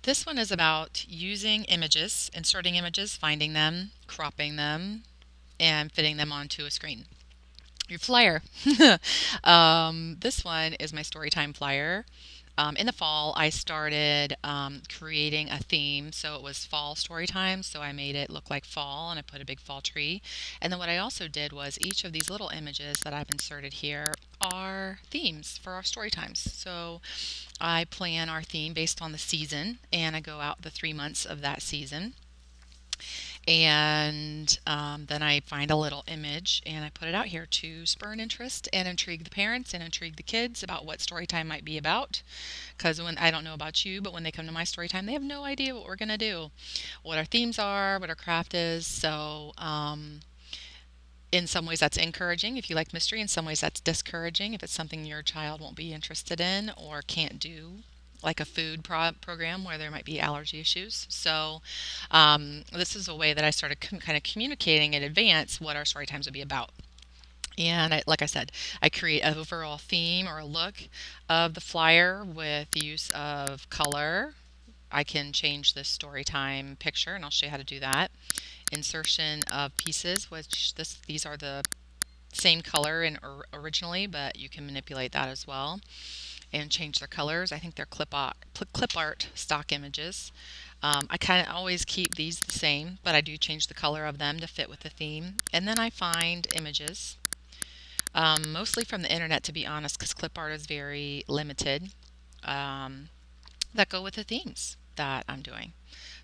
This one is about using images, inserting images, finding them, cropping them, and fitting them onto a screen. Your flyer. This one is my Storytime flyer. In the fall, I started creating a theme. So it was fall story time. So I made it look like fall and I put a big fall tree. And then what I also did was each of these little images that I've inserted here are themes for our story times. So I plan our theme based on the season and I go out the 3 months of that season. And then I find a little image and I put it out here to spur an interest and intrigue the parents and intrigue the kids about what story time might be about. Because when I don't know about you, but when they come to my story time, they have no idea what we're going to do, what our themes are, what our craft is. So, in some ways, that's encouraging if you like mystery. In some ways, that's discouraging if it's something your child won't be interested in or can't do, like a food program where there might be allergy issues. So, this is a way that I started kind of communicating in advance what our story times would be about. And like I said, I create an overall theme or a look of the flyer with the use of color. I can change the story time picture, and I'll show you how to do that. Insertion of pieces, which these are the same color in originally, but you can manipulate that as well and change their colors. I think they're clip art stock images. I kind of always keep these the same, but I do change the color of them to fit with the theme. And then I find images, mostly from the internet, to be honest, because clip art is very limited, um, that go with the themes that I'm doing.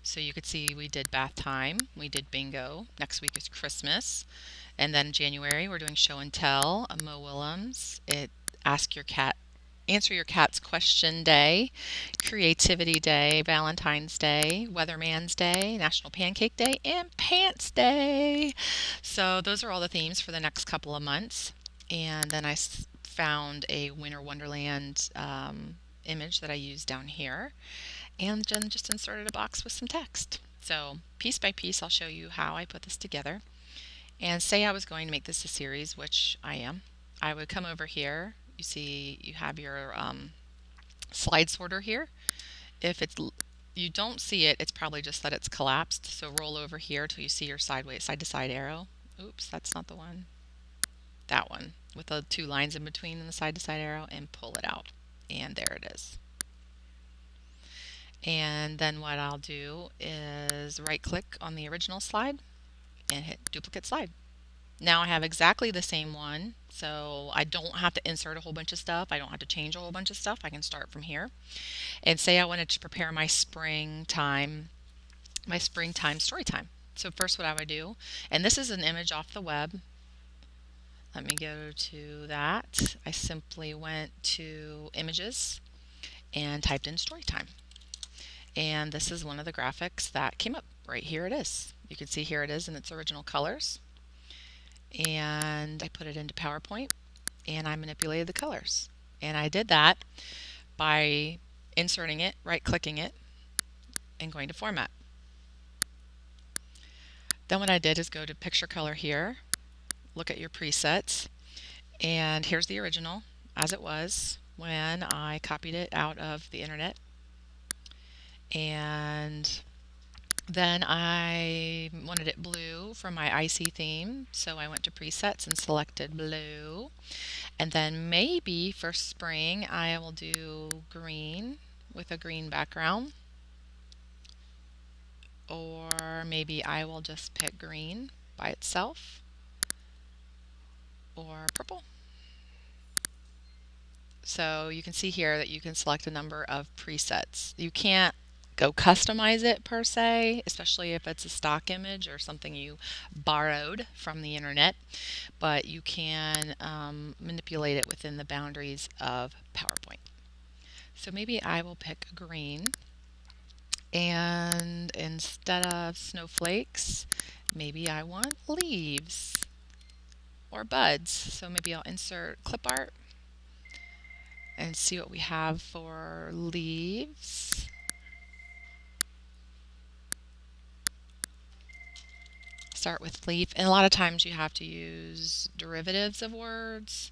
So you could see we did bath time, we did bingo. Next week is Christmas. And then January, we're doing show and tell, Mo Willems. Ask your cat, answer your cat's question day, creativity day, Valentine's Day, Weatherman's Day, National Pancake Day, and Pants Day. So those are all the themes for the next couple of months. And then I found a Winter Wonderland image that I used down here, and then just inserted a box with some text. So piece by piece, I'll show you how I put this together. And say I was going to make this a series, which I am. I would come over here. You see, you have your slide sorter here. If you don't see it, it's probably just that it's collapsed. So roll over here till you see your sideways side to side arrow. Oops, that's not the one. That one with the two lines in between and the side to side arrow, and pull it out. And there it is. And then what I'll do is right click on the original slide and hit duplicate slide. Now I have exactly the same one, so I don't have to insert a whole bunch of stuff. I don't have to change a whole bunch of stuff. I can start from here. And say I wanted to prepare my springtime story time. So first what I would do, and this is an image off the web. Let me go to that. I simply went to images and typed in story time. And this is one of the graphics that came up. Right here it is. You can see here it is in its original colors. And I put it into PowerPoint and I manipulated the colors. And I did that by inserting it, right clicking it, and going to format. Then what I did is go to picture color here, look at your presets, and here's the original as it was when I copied it out of the internet. And then I wanted it blue for my icy theme, so I went to presets and selected blue. And then maybe for spring I will do green with a green background. Or maybe I will just pick green by itself, or purple. So you can see here that you can select a number of presets. You can't go customize it per se, especially if it's a stock image or something you borrowed from the internet, but you can manipulate it within the boundaries of PowerPoint. So maybe I will pick green, and instead of snowflakes, maybe I want leaves or buds. So maybe I'll insert clip art and see what we have for leaves. Start with leaf, and a lot of times you have to use derivatives of words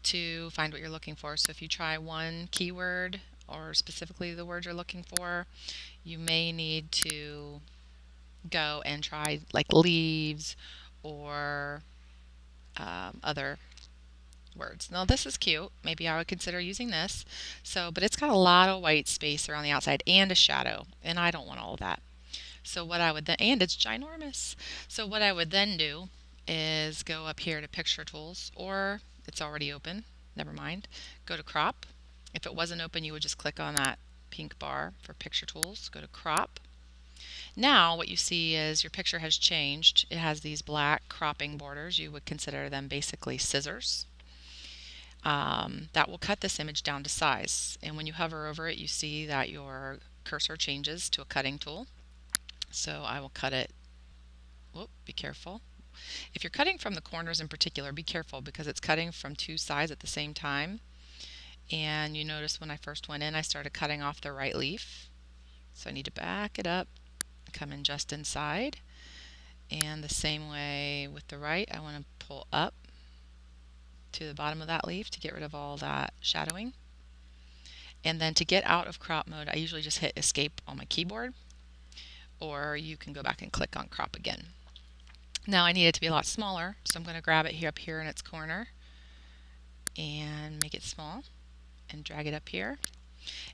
to find what you're looking for. So if you try one keyword or specifically the word you're looking for, you may need to go and try like leaves or other words. Now this is cute. Maybe I would consider using this. So, but it's got a lot of white space around the outside and a shadow, and I don't want all of that. So what I would then, and it's ginormous. So what I would then do is go up here to Picture Tools, or it's already open, never mind. Go to Crop. If it wasn't open, you would just click on that pink bar for Picture Tools, go to Crop. Now what you see is your picture has changed. It has these black cropping borders. You would consider them basically scissors. That will cut this image down to size. And when you hover over it, you see that your cursor changes to a cutting tool. So I will cut it. Whoop, be careful. If you're cutting from the corners in particular, be careful because it's cutting from two sides at the same time. And you notice when I first went in, I started cutting off the right leaf. So I need to back it up, come in just inside. And the same way with the right, I want to pull up to the bottom of that leaf to get rid of all that shadowing. And then to get out of crop mode, I usually just hit escape on my keyboard, or you can go back and click on crop again. Now I need it to be a lot smaller, so I'm going to grab it here up here in its corner and make it small and drag it up here.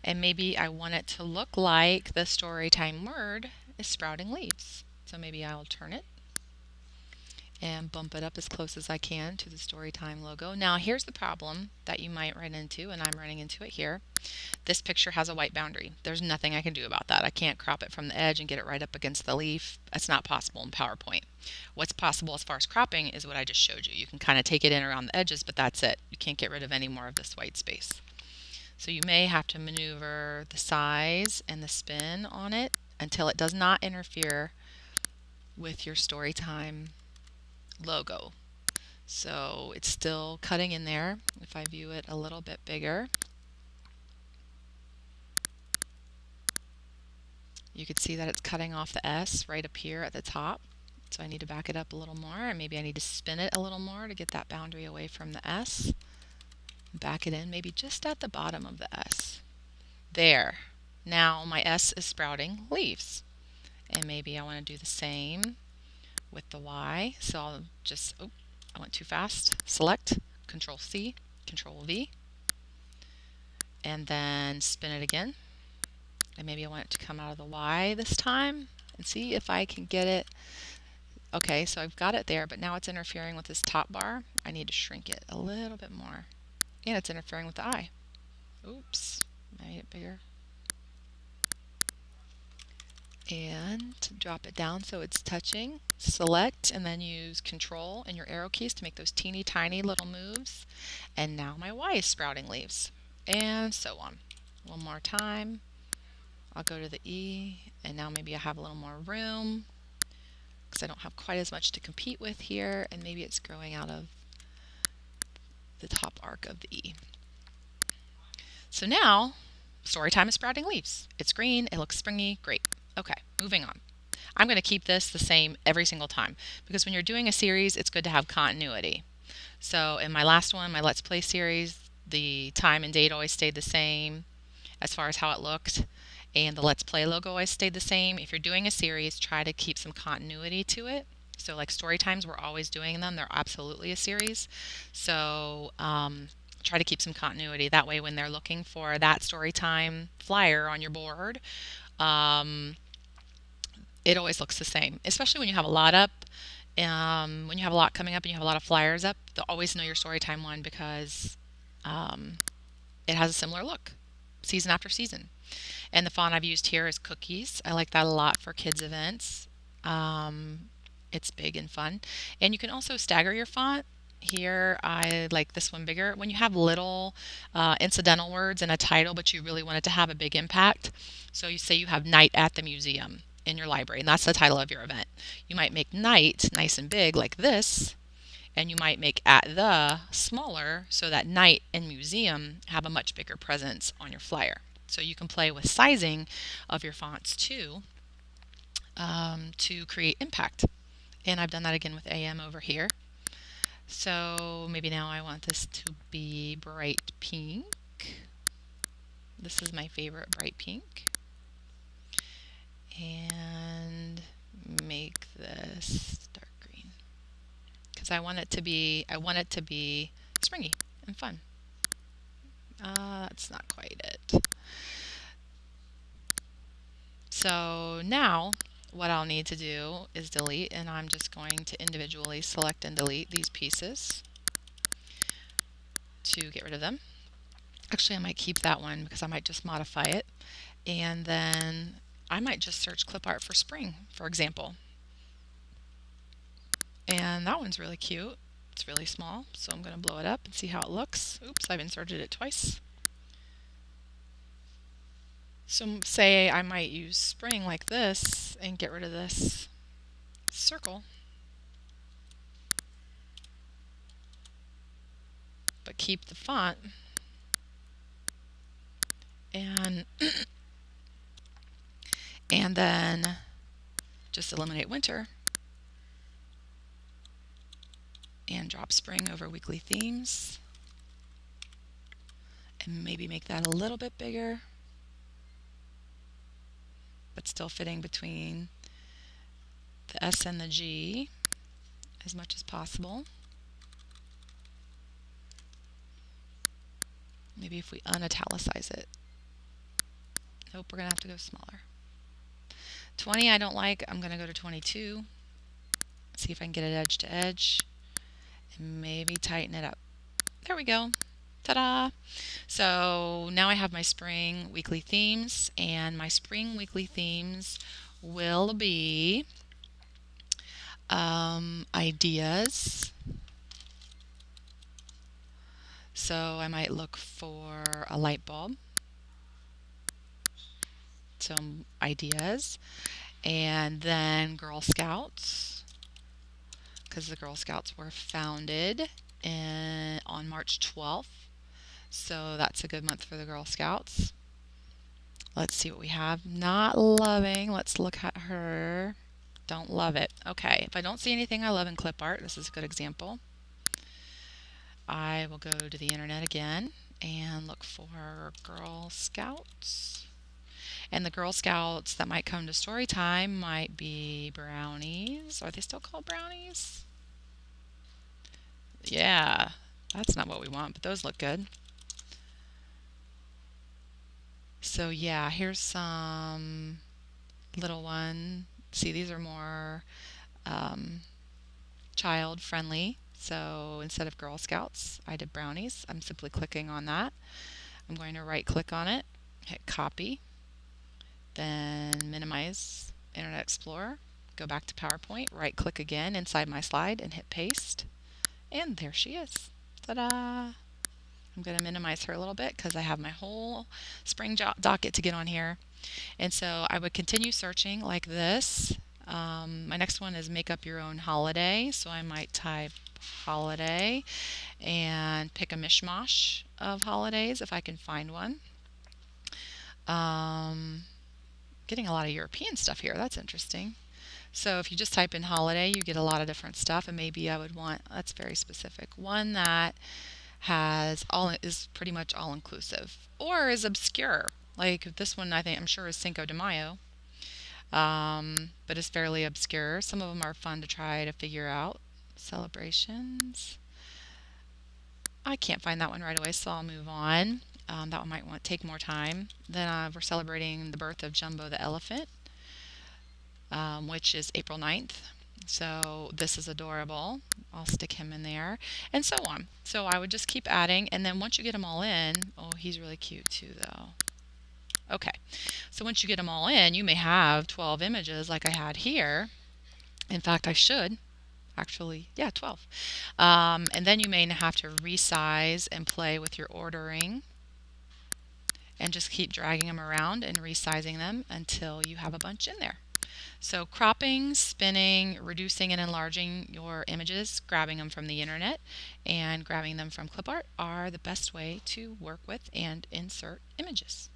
And maybe I want it to look like the Storytime word is sprouting leaves. So maybe I'll turn it and bump it up as close as I can to the Storytime logo. Now here's the problem that you might run into, and I'm running into it here. This picture has a white boundary. There's nothing I can do about that. I can't crop it from the edge and get it right up against the leaf. That's not possible in PowerPoint. What's possible as far as cropping is what I just showed you. You can kind of take it in around the edges, but that's it. You can't get rid of any more of this white space. So you may have to maneuver the size and the spin on it until it does not interfere with your Storytime logo. So it's still cutting in there. If I view it a little bit bigger, you can see that it's cutting off the S right up here at the top. So I need to back it up a little more, and maybe I need to spin it a little more to get that boundary away from the S. Back it in maybe just at the bottom of the S. There. Now my S is sprouting leaves. And maybe I want to do the same with the Y. So I'll just, oh, I went too fast. Select, Control C, Control V, and then spin it again. And maybe I want it to come out of the Y this time and see if I can get it. Okay, so I've got it there, but now it's interfering with this top bar. I need to shrink it a little bit more. And it's interfering with the I. Oops, I made it bigger. And drop it down so it's touching. Select and then use Control and your arrow keys to make those teeny tiny little moves. And now my Y is sprouting leaves. And so on. One more time. I'll go to the E, and now maybe I have a little more room because I don't have quite as much to compete with here, and maybe it's growing out of the top arc of the E. So now, Storytime is sprouting leaves. It's green, it looks springy, great. Okay, moving on. I'm going to keep this the same every single time because when you're doing a series, it's good to have continuity. So in my last one, my Let's Play series, the time and date always stayed the same as far as how it looked, and the Let's Play logo always stayed the same. If you're doing a series, try to keep some continuity to it. So like story times, we're always doing them. They're absolutely a series. So try to keep some continuity. That way when they're looking for that story time flyer on your board, it always looks the same, especially when you have a lot up. When you have a lot coming up and you have a lot of flyers up, they'll always know your Storytime one because it has a similar look season after season. And the font I've used here is Cookies. I like that a lot for kids events. It's big and fun. And you can also stagger your font. Here I like this one bigger. When you have little incidental words in a title but you really want it to have a big impact, so you say you have Night at the Museum in your library, and that's the title of your event. You might make Night nice and big like this, and you might make At the smaller so that Night and Museum have a much bigger presence on your flyer. So you can play with sizing of your fonts too to create impact. And I've done that again with AM over here. So maybe now I want this to be bright pink. This is my favorite bright pink. And make this dark green because I want it to be springy and fun. That's not quite it. So now what I'll need to do is delete, and I'm just going to individually select and delete these pieces to get rid of them. Actually, I might keep that one because I might just modify it, and then I might just search clip art for spring, for example. And that one's really cute. It's really small, so I'm going to blow it up and see how it looks. Oops, I've inserted it twice. So say I might use spring like this and get rid of this circle, but keep the font, and and then just eliminate winter and drop spring over weekly themes, and maybe make that a little bit bigger, but still fitting between the S and the G as much as possible. Maybe if we unitalicize it. Nope, we're going to have to go smaller. 20 I don't like. I'm going to go to 22. See if I can get it edge to edge. And maybe tighten it up. There we go. Ta-da! So now I have my spring weekly themes, and my spring weekly themes will be ideas. So I might look for a light bulb, some ideas, and then Girl Scouts, because the Girl Scouts were founded on March 12th. So that's a good month for the Girl Scouts. Let's see what we have. Not loving. Let's look at her. Don't love it. Okay, if I don't see anything I love in clip art, this is a good example. I will go to the internet again and look for Girl Scouts. And the Girl Scouts that might come to story time might be brownies. Are they still called brownies? Yeah, that's not what we want, but those look good. So yeah, here's some little one. See, these are more child friendly. So instead of Girl Scouts, I did brownies. I'm simply clicking on that. I'm going to right click on it, hit copy, then minimize Internet Explorer, go back to PowerPoint, right click again inside my slide and hit paste. And there she is. Ta-da! I'm going to minimize her a little bit because I have my whole spring docket to get on here. And so I would continue searching like this. My next one is make up your own holiday. So I might type holiday and pick a mishmash of holidays if I can find one. Getting a lot of European stuff here. That's interesting. So if you just type in holiday, you get a lot of different stuff, and maybe I would want, that's very specific, one that is pretty much all inclusive or is obscure. Like this one, I'm sure is Cinco de Mayo, but it's fairly obscure. Some of them are fun to try to figure out. Celebrations. I can't find that one right away, so I'll move on. That one might take more time. Then we're celebrating the birth of Jumbo the elephant, which is April 9th. So this is adorable. I'll stick him in there, and so on. So I would just keep adding, and then once you get them all in, oh, he's really cute too, though. Okay, so once you get them all in, you may have 12 images like I had here. In fact, I should. Actually, yeah, 12. And then you may have to resize and play with your ordering and just keep dragging them around and resizing them until you have a bunch in there. So cropping, spinning, reducing and enlarging your images, grabbing them from the internet and grabbing them from clip art are the best way to work with and insert images.